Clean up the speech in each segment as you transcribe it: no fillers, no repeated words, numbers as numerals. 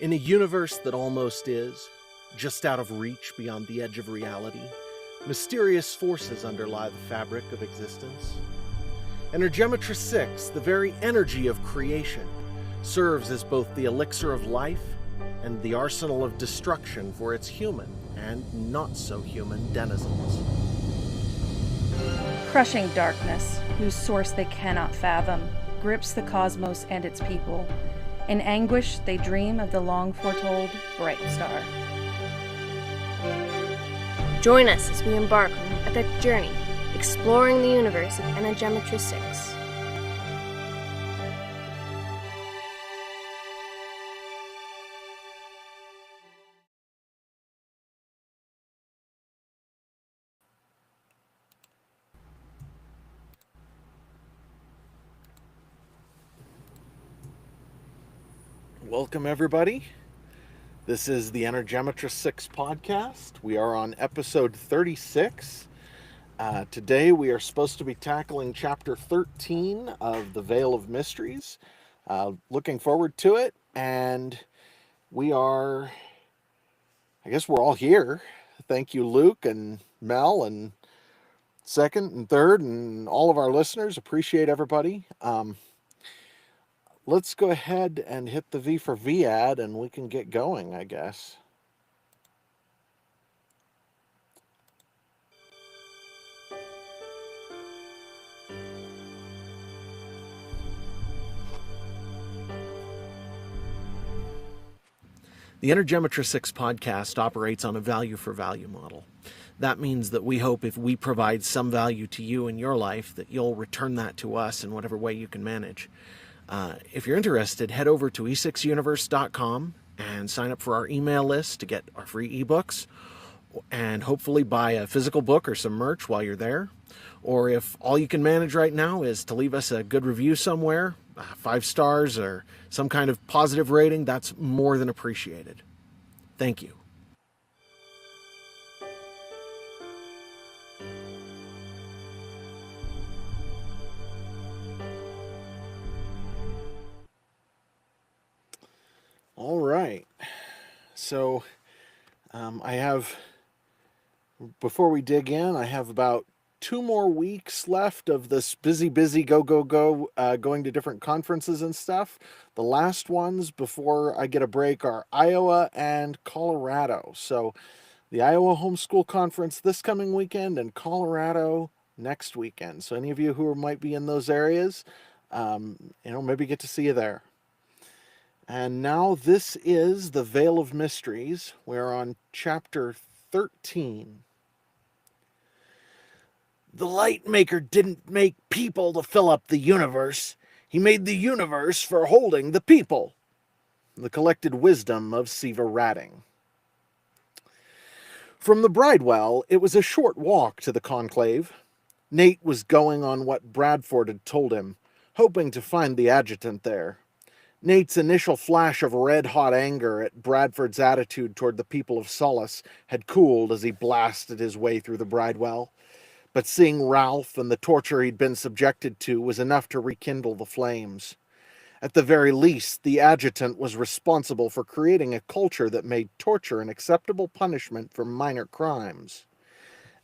In a universe that almost is, just out of reach beyond the edge of reality, mysterious forces underlie the fabric of existence. Energemetry 6, the very energy of creation, serves as both the elixir of life and the arsenal of destruction for its human and not-so-human denizens. Crushing darkness, whose source they cannot fathom, grips the cosmos and its people. In anguish, they dream of the long-foretold bright star. Join us as we embark on an epic journey, exploring the universe of Energemetry 6. Welcome, everybody. This is the Energemetry 6 podcast. We are on episode 36. Today we are supposed to be tackling chapter 13 of The Veil of Mysteries. Looking forward to it, and I guess we're all here. Thank you, Luke and Mel and second and third and all of our listeners. Appreciate everybody. Let's go ahead and hit the V for V ad and we can get going, I guess. The Energemetry 6 podcast operates on a value for value model. That means that we hope if we provide some value to you in your life, that you'll return that to us in whatever way you can manage. If you're interested, head over to e6universe.com and sign up for our email list to get our free ebooks and hopefully buy a physical book or some merch while you're there. Or if all you can manage right now is to leave us a good review somewhere, 5 stars or some kind of positive rating, that's more than appreciated. Thank you. All right. So before we dig in, I have about 2 more weeks left of this busy, go, going to different conferences and stuff. The last ones before I get a break are Iowa and Colorado. So the Iowa Homeschool Conference this coming weekend and Colorado next weekend. So any of you who might be in those areas, maybe get to see you there. And now this is The Veil of Mysteries. We're on chapter 13. The Light Maker didn't make people to fill up the universe. He made the universe for holding the people. The Collected Wisdom of Siva Ratting. From the Bridewell, it was a short walk to the conclave. Nate was going on what Bradford had told him, hoping to find the adjutant there. Nate's initial flash of red-hot anger at Bradford's attitude toward the people of Solace had cooled as he blasted his way through the Bridewell. But seeing Ralph and the torture he'd been subjected to was enough to rekindle the flames. At the very least, the adjutant was responsible for creating a culture that made torture an acceptable punishment for minor crimes.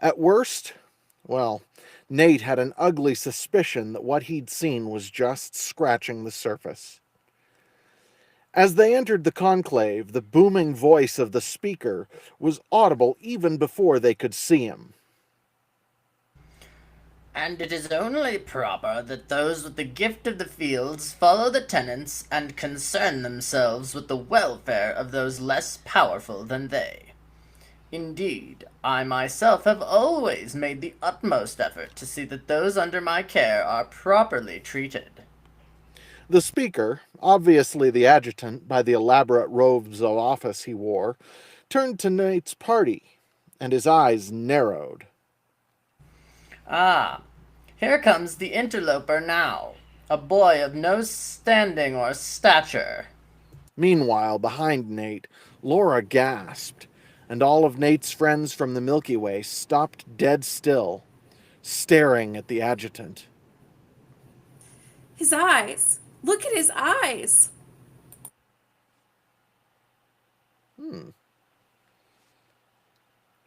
At worst, Nate had an ugly suspicion that what he'd seen was just scratching the surface. As they entered the conclave, the booming voice of the speaker was audible even before they could see him. And it is only proper that those with the gift of the fields follow the tenets and concern themselves with the welfare of those less powerful than they. Indeed, I myself have always made the utmost effort to see that those under my care are properly treated. The speaker, obviously the adjutant by the elaborate robes of office he wore, turned to Nate's party, and his eyes narrowed. Ah, here comes the interloper now, a boy of no standing or stature. Meanwhile, behind Nate, Laura gasped, and all of Nate's friends from the Milky Way stopped dead still, staring at the adjutant. His eyes! Look at his eyes!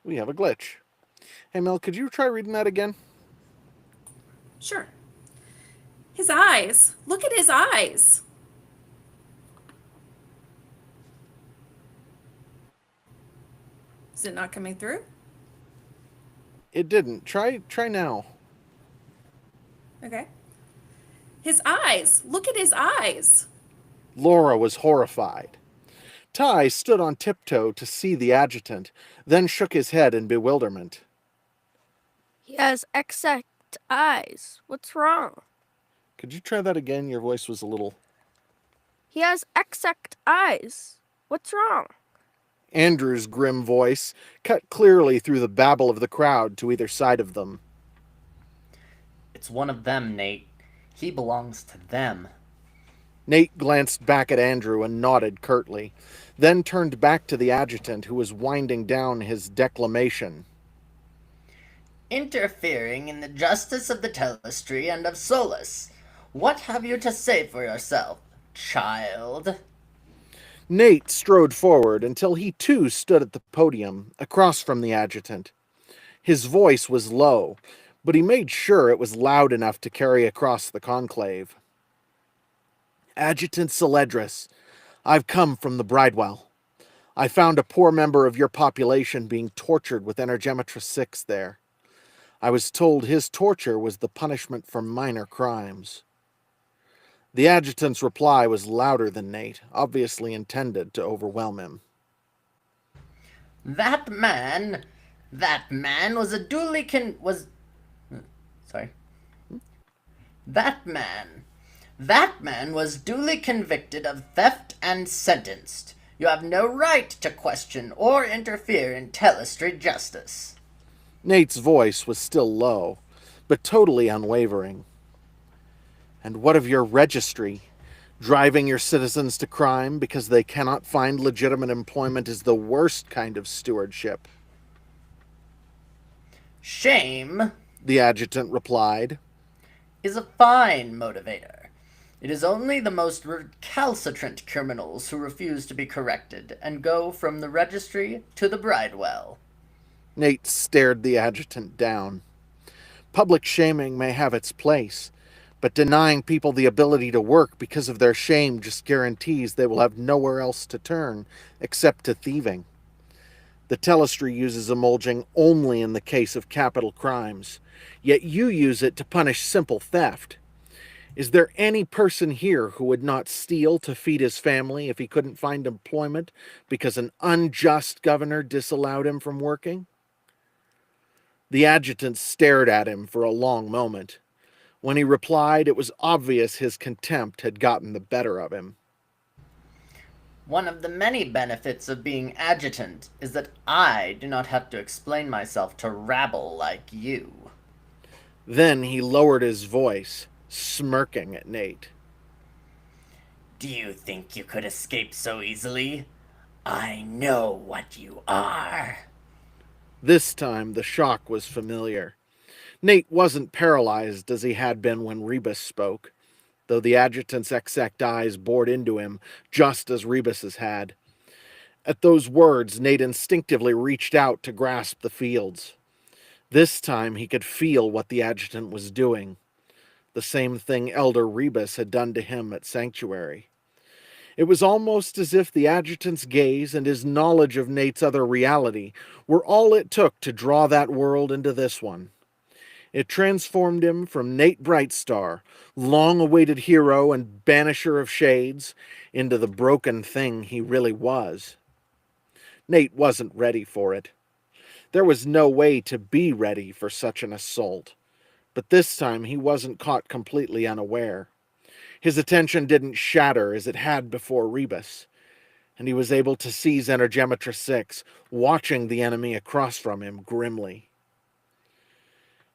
We have a glitch. Hey, Mel, could you try reading that again? Sure. His eyes. Look at his eyes. Is it not coming through? It didn't. Try now. Okay. His eyes. Look at his eyes. Laura was horrified. Ty stood on tiptoe to see the adjutant, then shook his head in bewilderment. He has exact eyes. What's wrong? Could you try that again? Your voice was a little... He has exact eyes. What's wrong? Andrew's grim voice cut clearly through the babble of the crowd to either side of them. It's one of them, Nate. He belongs to them. Nate glanced back at Andrew and nodded curtly, then turned back to the adjutant who was winding down his declamation. Interfering in the justice of the Telestry and of Solus. What have you to say for yourself, child? Nate strode forward until he too stood at the podium, across from the adjutant. His voice was low, but he made sure it was loud enough to carry across the conclave. Adjutant Celedris, I've come from the Bridewell. I found a poor member of your population being tortured with Energemetra 6 there. I was told his torture was the punishment for minor crimes. The adjutant's reply was louder than Nate, obviously intended to overwhelm him. That man was a duly That man was duly convicted of theft and sentenced. You have no right to question or interfere in Telestry justice. Nate's voice was still low, but totally unwavering. And what of your registry? Driving your citizens to crime because they cannot find legitimate employment is the worst kind of stewardship. Shame, the adjutant replied, is a fine motivator. It is only the most recalcitrant criminals who refuse to be corrected and go from the registry to the Bridewell. Nate stared the adjutant down. Public shaming may have its place, but denying people the ability to work because of their shame just guarantees they will have nowhere else to turn except to thieving. The Telestry uses emulging only in the case of capital crimes, yet you use it to punish simple theft. Is there any person here who would not steal to feed his family if he couldn't find employment because an unjust governor disallowed him from working? The adjutant stared at him for a long moment. When he replied, it was obvious his contempt had gotten the better of him. One of the many benefits of being adjutant is that I do not have to explain myself to rabble like you. Then he lowered his voice, smirking at Nate. Do you think you could escape so easily? I know what you are. This time the shock was familiar. Nate wasn't paralyzed as he had been when Rebus spoke, though the adjutant's exact eyes bored into him just as Rebus's had. At those words, Nate instinctively reached out to grasp the fields. This time he could feel what the adjutant was doing, the same thing Elder Rebus had done to him at Sanctuary. It was almost as if the adjutant's gaze and his knowledge of Nate's other reality were all it took to draw that world into this one. It transformed him from Nate Brightstar, long-awaited hero and banisher of shades, into the broken thing he really was. Nate wasn't ready for it. There was no way to be ready for such an assault, but this time he wasn't caught completely unaware. His attention didn't shatter as it had before Rebus, and he was able to seize Energemetra 6, watching the enemy across from him grimly.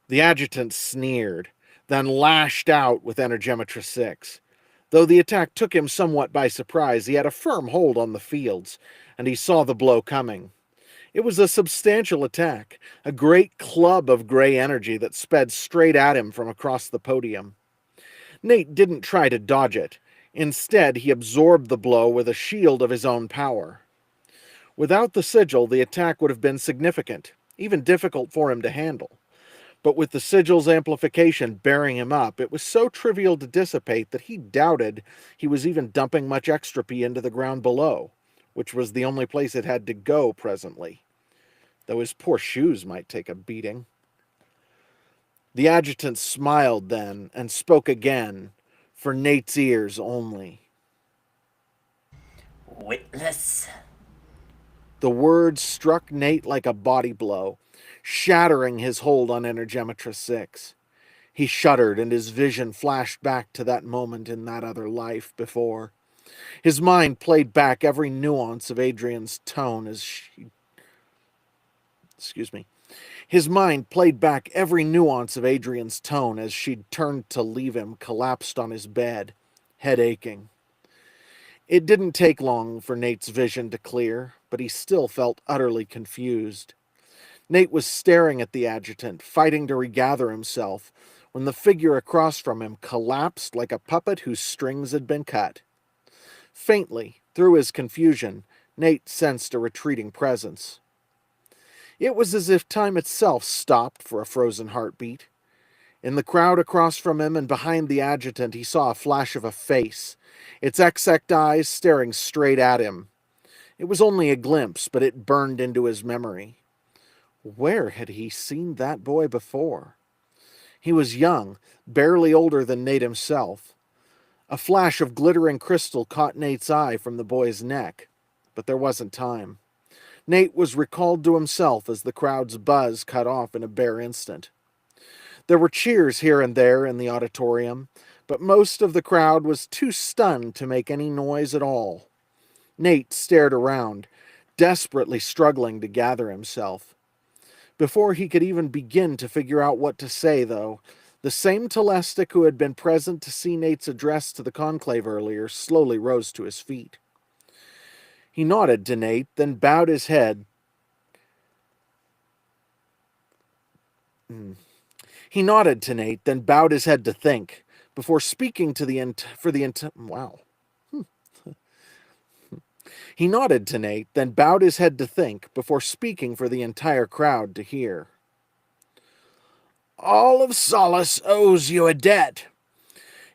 The adjutant sneered, then lashed out with Energemetra 6. Though the attack took him somewhat by surprise, he had a firm hold on the fields, and he saw the blow coming. It was a substantial attack, a great club of gray energy that sped straight at him from across the podium. Nate didn't try to dodge it. Instead, he absorbed the blow with a shield of his own power. Without the sigil, the attack would have been significant, even difficult for him to handle. But with the sigil's amplification bearing him up, it was so trivial to dissipate that he doubted he was even dumping much extropy into the ground below, which was the only place it had to go presently, though his poor shoes might take a beating. The adjutant smiled then and spoke again, for Nate's ears only. Witless. The words struck Nate like a body blow, shattering his hold on Energemetra 6. He shuddered, and his vision flashed back to that moment in that other life before. His mind played back every nuance of Adrian's tone as she... His mind played back every nuance of Adrian's tone as she'd turned to leave him collapsed on his bed, head aching. It didn't take long for Nate's vision to clear, but he still felt utterly confused. Nate was staring at the adjutant, fighting to regather himself, when the figure across from him collapsed like a puppet whose strings had been cut. Faintly, through his confusion, Nate sensed a retreating presence. It was as if time itself stopped for a frozen heartbeat. In the crowd across from him and behind the adjutant, he saw a flash of a face, its exact eyes staring straight at him. It was only a glimpse, but it burned into his memory. Where had he seen that boy before? He was young, barely older than Nate himself. A flash of glittering crystal caught Nate's eye from the boy's neck, but there wasn't time. Nate was recalled to himself as the crowd's buzz cut off in a bare instant. There were cheers here and there in the auditorium, but most of the crowd was too stunned to make any noise at all. Nate stared around, desperately struggling to gather himself. Before he could even begin to figure out what to say, though, the same Telestic who had been present to see Nate's address to the conclave earlier slowly rose to his feet. He nodded to Nate, then bowed his head. He nodded to Nate, then bowed his head to think, before speaking to He nodded to Nate, then bowed his head to think, before speaking for the entire crowd to hear. All of Solace owes you a debt.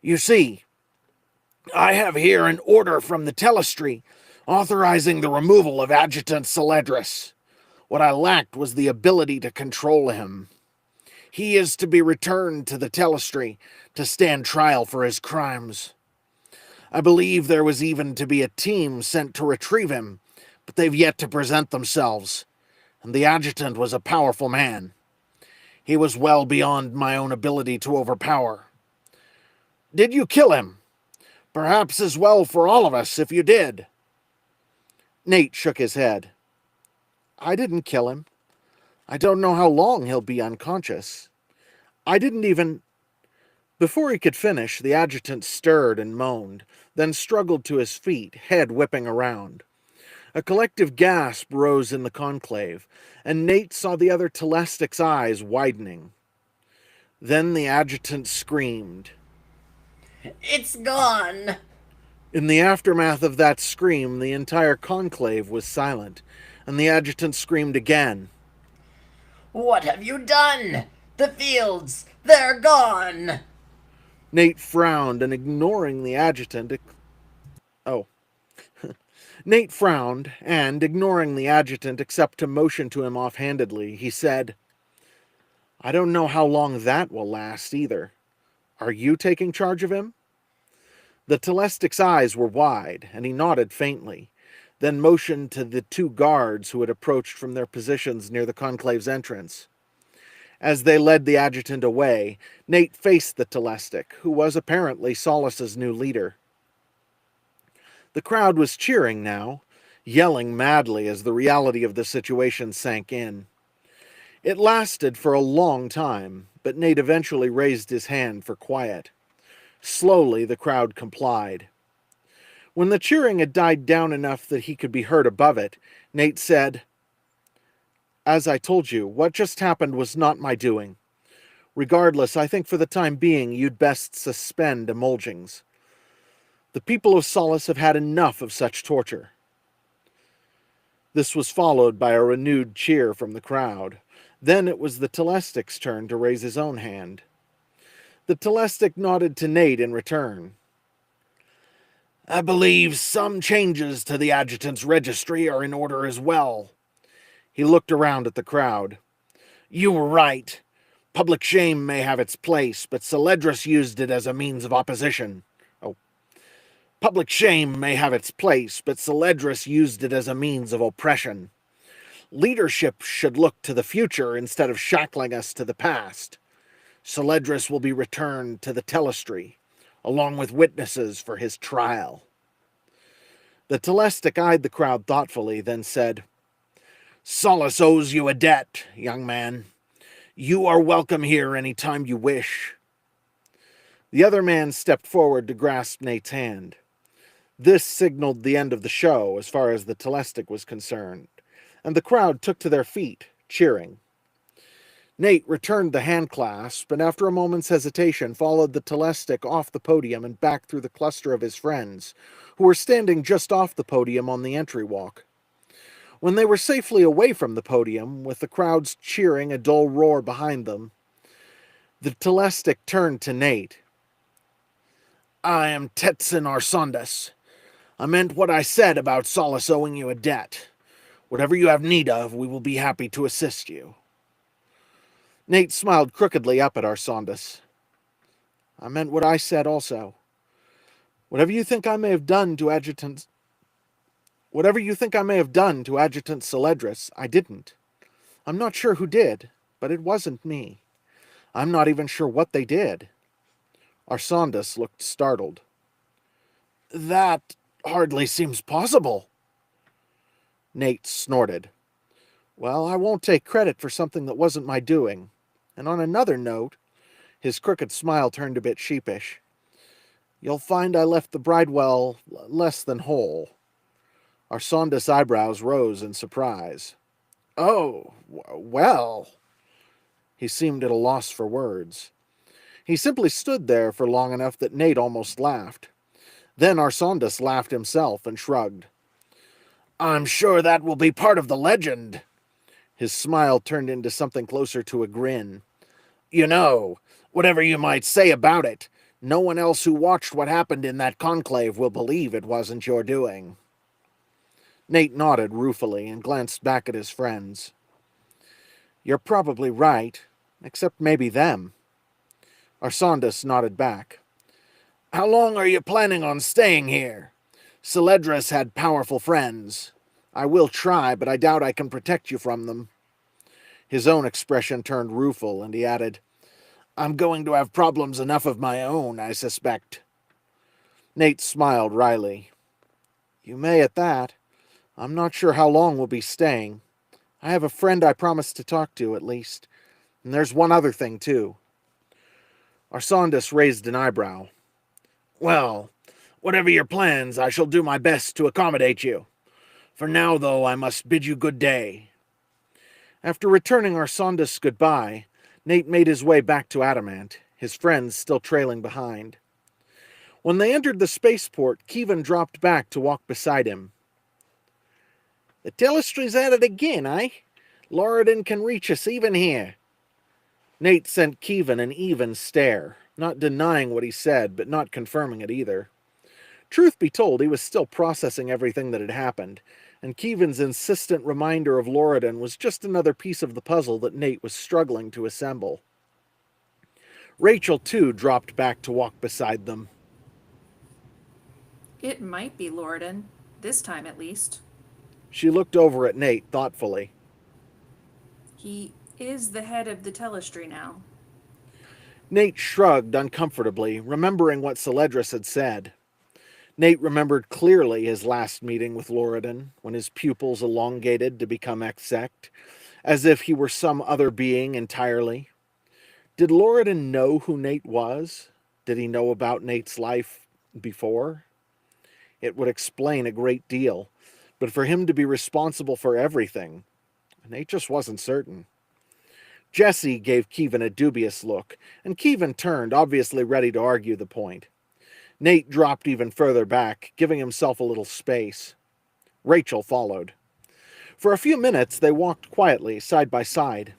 You see, I have here an order from the Telestry authorizing the removal of Adjutant Celedris. What I lacked was the ability to control him. He is to be returned to the Telestry to stand trial for his crimes. I believe there was even to be a team sent to retrieve him, but they've yet to present themselves, and the adjutant was a powerful man. He was well beyond my own ability to overpower. Did you kill him? Perhaps as well for all of us if you did. Nate shook his head. I didn't kill him. I don't know how long he'll be unconscious. I didn't even... Before he could finish, the adjutant stirred and moaned, then struggled to his feet, head whipping around. A collective gasp rose in the conclave, and Nate saw the other Telestic's eyes widening. Then the adjutant screamed. It's gone! In the aftermath of that scream, the entire conclave was silent, and the adjutant screamed again. What have you done? The fields, they're gone! Nate frowned, and ignoring the adjutant... Nate frowned, and, ignoring the adjutant except to motion to him offhandedly, he said, I don't know how long that will last, either. Are you taking charge of him? The Telestic's eyes were wide, and he nodded faintly, then motioned to the two guards who had approached from their positions near the conclave's entrance. As they led the adjutant away, Nate faced the Telestic, who was apparently Solace's new leader. The crowd was cheering now, yelling madly as the reality of the situation sank in. It lasted for a long time, but Nate eventually raised his hand for quiet. Slowly, the crowd complied. When the cheering had died down enough that he could be heard above it, Nate said, As I told you, what just happened was not my doing. Regardless, I think for the time being you'd best suspend emulgings. The people of Solace have had enough of such torture. This was followed by a renewed cheer from the crowd. Then it was the Telestic's turn to raise his own hand. The Telestic nodded to Nate in return. I believe some changes to the adjutant's registry are in order as well. He looked around at the crowd. You were right. Public shame may have its place, but Celedris used it as a means of opposition. Public shame may have its place, but Celedris used it as a means of oppression. Leadership should look to the future instead of shackling us to the past. Celedris will be returned to the Telestry, along with witnesses for his trial. The Telestic eyed the crowd thoughtfully, then said, Solace owes you a debt, young man. You are welcome here any time you wish. The other man stepped forward to grasp Nate's hand. This signaled the end of the show as far as the Telestic was concerned, and the crowd took to their feet, cheering. Nate returned the hand clasp, and after a moment's hesitation followed the Telestic off the podium and back through the cluster of his friends, who were standing just off the podium on the entry walk. When they were safely away from the podium, with the crowds cheering a dull roar behind them, the Telestic turned to Nate. I am Tetsin Arsondas. I meant what I said about Solace owing you a debt. Whatever you have need of, we will be happy to assist you. Nate smiled crookedly up at Arsondas. I meant what I said also. Whatever you think I may have done to Adjutant Celedris, I didn't. I'm not sure who did, but it wasn't me. I'm not even sure what they did. Arsondas looked startled. That hardly seems possible. Nate snorted. Well, I won't take credit for something that wasn't my doing. And on another note, his crooked smile turned a bit sheepish. You'll find I left the Bridewell less than whole. Arsondas' eyebrows rose in surprise. Oh, well. He seemed at a loss for words. He simply stood there for long enough that Nate almost laughed. Then Arsondas laughed himself and shrugged. I'm sure that will be part of the legend. His smile turned into something closer to a grin. You know, whatever you might say about it, no one else who watched what happened in that conclave will believe it wasn't your doing. Nate nodded ruefully and glanced back at his friends. You're probably right, except maybe them. Arsondas nodded back. How long are you planning on staying here? Celedris had powerful friends. I will try, but I doubt I can protect you from them. His own expression turned rueful, and he added, I'm going to have problems enough of my own, I suspect. Nate smiled wryly. You may at that. I'm not sure how long we'll be staying. I have a friend I promised to talk to, at least. And there's one other thing, too. Arsondas raised an eyebrow. Well, whatever your plans, I shall do my best to accommodate you. For now, though, I must bid you good day. After returning Arsondas' goodbye, Nate made his way back to Adamant, his friends still trailing behind. When they entered the spaceport, Kevin dropped back to walk beside him. The Telestry's at it again, eh? Loredan can reach us even here. Nate sent Kevin an even stare, not denying what he said, but not confirming it either. Truth be told, he was still processing everything that had happened, and Kevin's insistent reminder of Loredan was just another piece of the puzzle that Nate was struggling to assemble. Rachel, too, dropped back to walk beside them. It might be Loredan, this time at least. She looked over at Nate thoughtfully. He is the head of the Telestry now. Nate shrugged uncomfortably, remembering what Celedris had said. Nate remembered clearly his last meeting with Loredan, when his pupils elongated to become exsect, as if he were some other being entirely. Did Loredan know who Nate was? Did he know about Nate's life before? It would explain a great deal, but for him to be responsible for everything, Nate just wasn't certain. Jesse gave Kevin a dubious look, and Kevin turned, obviously ready to argue the point. Nate dropped even further back, giving himself a little space. Rachel followed. For a few minutes they walked quietly, side by side.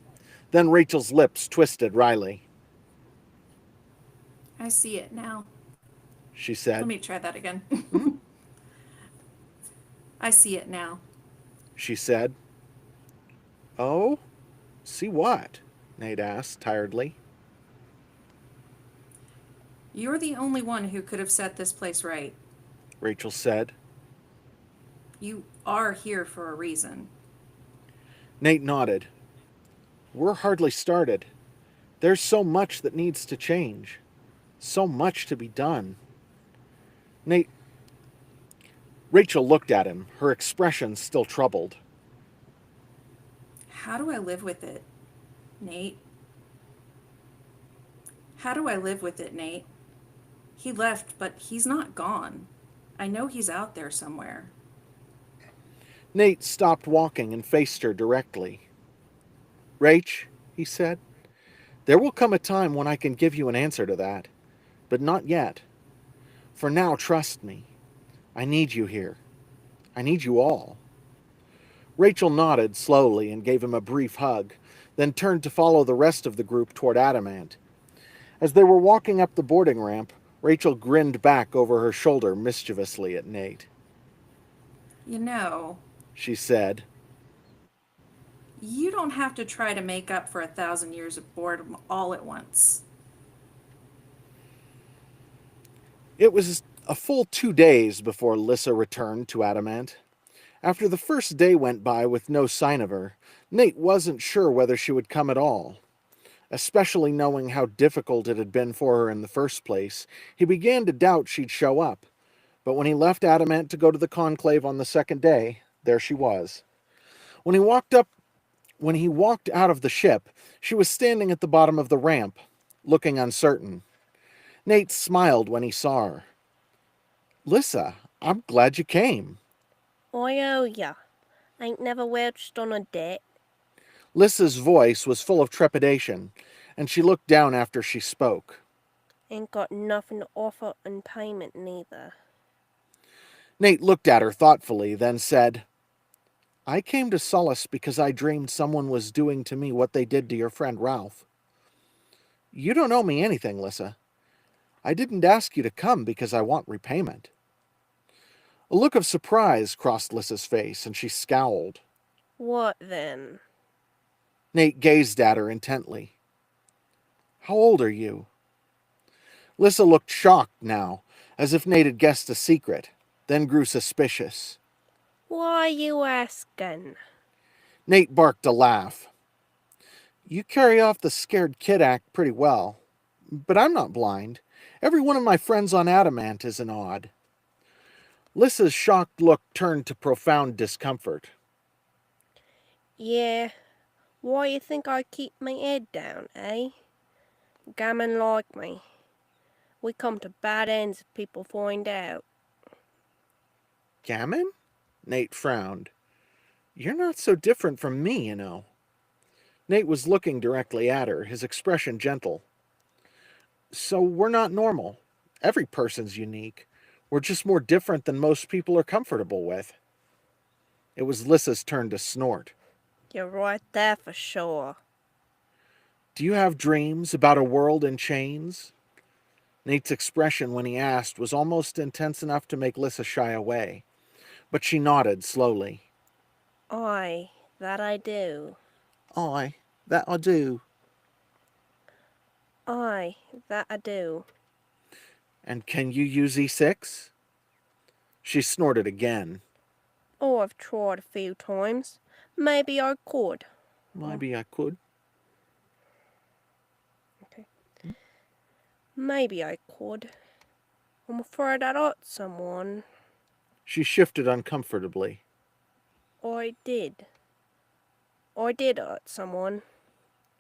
Then Rachel's lips twisted wryly. I see it now. She said. Let me try that again. I see it now. She said. Oh? See what? Nate asked, tiredly. You're the only one who could have set this place right. Rachel said. You are here for a reason. Nate nodded. We're hardly started. There's so much that needs to change. So much to be done. Rachel looked at him, her expression still troubled. How do I live with it, Nate? How do I live with it, Nate? He left, but he's not gone. I know he's out there somewhere. Nate stopped walking and faced her directly. Rach, he said, there will come a time when I can give you an answer to that, but not yet. For now, trust me. I need you here. I need you all. Rachel nodded slowly and gave him a brief hug, then turned to follow the rest of the group toward Adamant. As they were walking up the boarding ramp, Rachel grinned back over her shoulder mischievously at Nate. You know, She said. You don't have to try to make up for 1,000 years of boredom all at once. It was a full 2 days before Lissa returned to Adamant. After the first day went by with no sign of her, Nate wasn't sure whether she would come at all. Especially knowing how difficult it had been for her in the first place, he began to doubt she'd show up. But when he left Adamant to go to the conclave on the second day, there she was. When he walked out of the ship, she was standing at the bottom of the ramp, looking uncertain. Nate smiled when he saw her. Lissa, I'm glad you came. I owe ya. Ain't never welched on a debt. Lissa's voice was full of trepidation, and she looked down after she spoke. Ain't got nothing to offer in payment neither. Nate looked at her thoughtfully, then said, I came to Solace because I dreamed someone was doing to me what they did to your friend Ralph. You don't owe me anything, Lissa. I didn't ask you to come because I want repayment. A look of surprise crossed Lissa's face, and she scowled. What then? Nate gazed at her intently. How old are you? Lissa looked shocked now, as if Nate had guessed a secret, then grew suspicious. Why you asking? Nate barked a laugh. You carry off the scared kid act pretty well, but I'm not blind. Every one of my friends on Adamant isn't odd. Lissa's shocked look turned to profound discomfort. Yeah, why you think I keep my head down, eh? Gammon like me. We come to bad ends if people find out. Gammon? Nate frowned. You're not so different from me, you know. Nate was looking directly at her, his expression gentle. So we're not normal. Every person's unique. We're just more different than most people are comfortable with. It was Lissa's turn to snort. You're right there for sure. Do you have dreams about a world in chains? Nate's expression when he asked was almost intense enough to make Lissa shy away, but she nodded slowly. Aye, that I do. Aye, that I do. Aye, that I do. And can you use E6? She snorted again. Oh, I've tried a few times. Maybe I could. Maybe I could. Maybe I could. I'm afraid I'd hurt someone. She shifted uncomfortably. I did. I did hurt someone.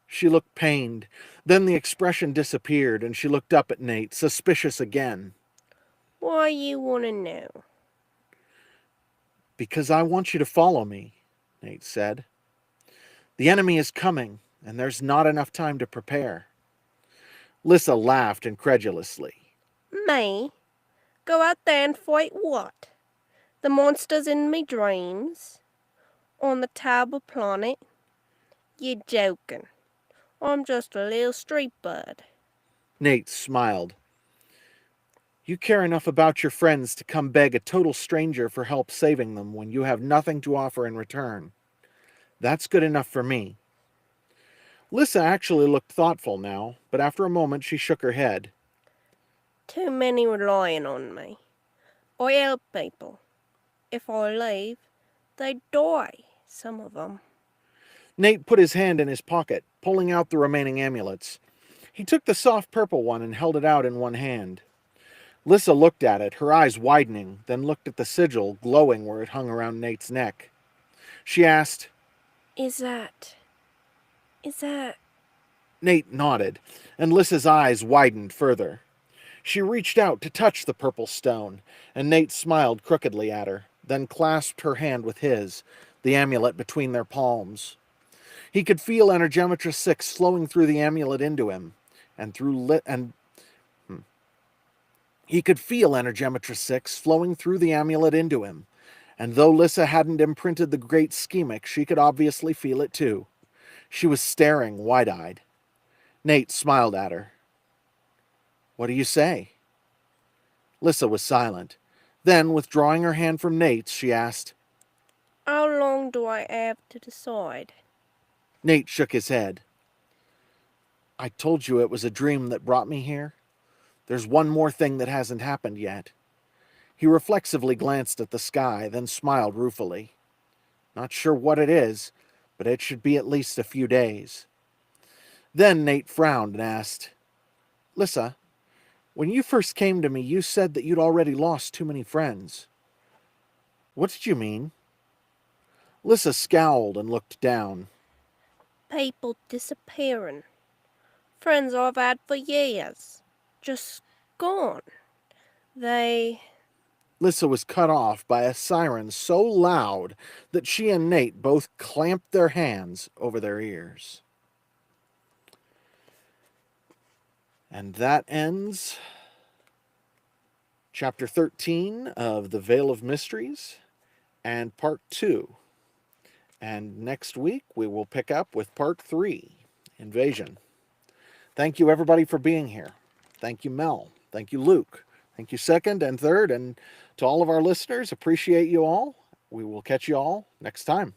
She looked pained. Then the expression disappeared, and she looked up at Nate, suspicious again. Why you want to know? Because I want you to follow me, Nate said. The enemy is coming, and there's not enough time to prepare. Lissa laughed incredulously. Me? Go out there and fight what? The monsters in me dreams? On the Tauber planet? You're joking. I'm just a little street bird. Nate smiled. You care enough about your friends to come beg a total stranger for help saving them when you have nothing to offer in return. That's good enough for me. Lissa actually looked thoughtful now, but after a moment she shook her head. Too many relying on me. I help people. If I leave, they die, some of them. Nate put his hand in his pocket, pulling out the remaining amulets. He took the soft purple one and held it out in one hand. Lissa looked at it, her eyes widening, then looked at the sigil glowing where it hung around Nate's neck. She asked, Is that... Nate nodded, and Lissa's eyes widened further. She reached out to touch the purple stone, and Nate smiled crookedly at her, then clasped her hand with his, the amulet between their palms. He could feel Energemetra 6 flowing through the amulet into him, He could feel Energemetra 6 flowing through the amulet into him, and though Lissa hadn't imprinted the great schemic, she could obviously feel it too. She was staring wide-eyed. Nate smiled at her. What do you say? Lissa was silent. Then, withdrawing her hand from Nate's, she asked, How long do I have to decide? Nate shook his head. I told you it was a dream that brought me here. There's one more thing that hasn't happened yet. He reflexively glanced at the sky, then smiled ruefully. Not sure what it is, but it should be at least a few days. Then Nate frowned and asked, Lissa, when you first came to me, you said that you'd already lost too many friends. What did you mean? Lissa scowled and looked down. People disappearing. Friends I've had for years. Just gone. Lissa was cut off by a siren so loud that she and Nate both clamped their hands over their ears. And that ends Chapter 13 of The Veil of Mysteries and Part 2. And next week we will pick up with Part 3, Invasion. Thank you everybody for being here. Thank you, Mel. Thank you, Luke. Thank you, second and third. And to all of our listeners, appreciate you all. We will catch you all next time.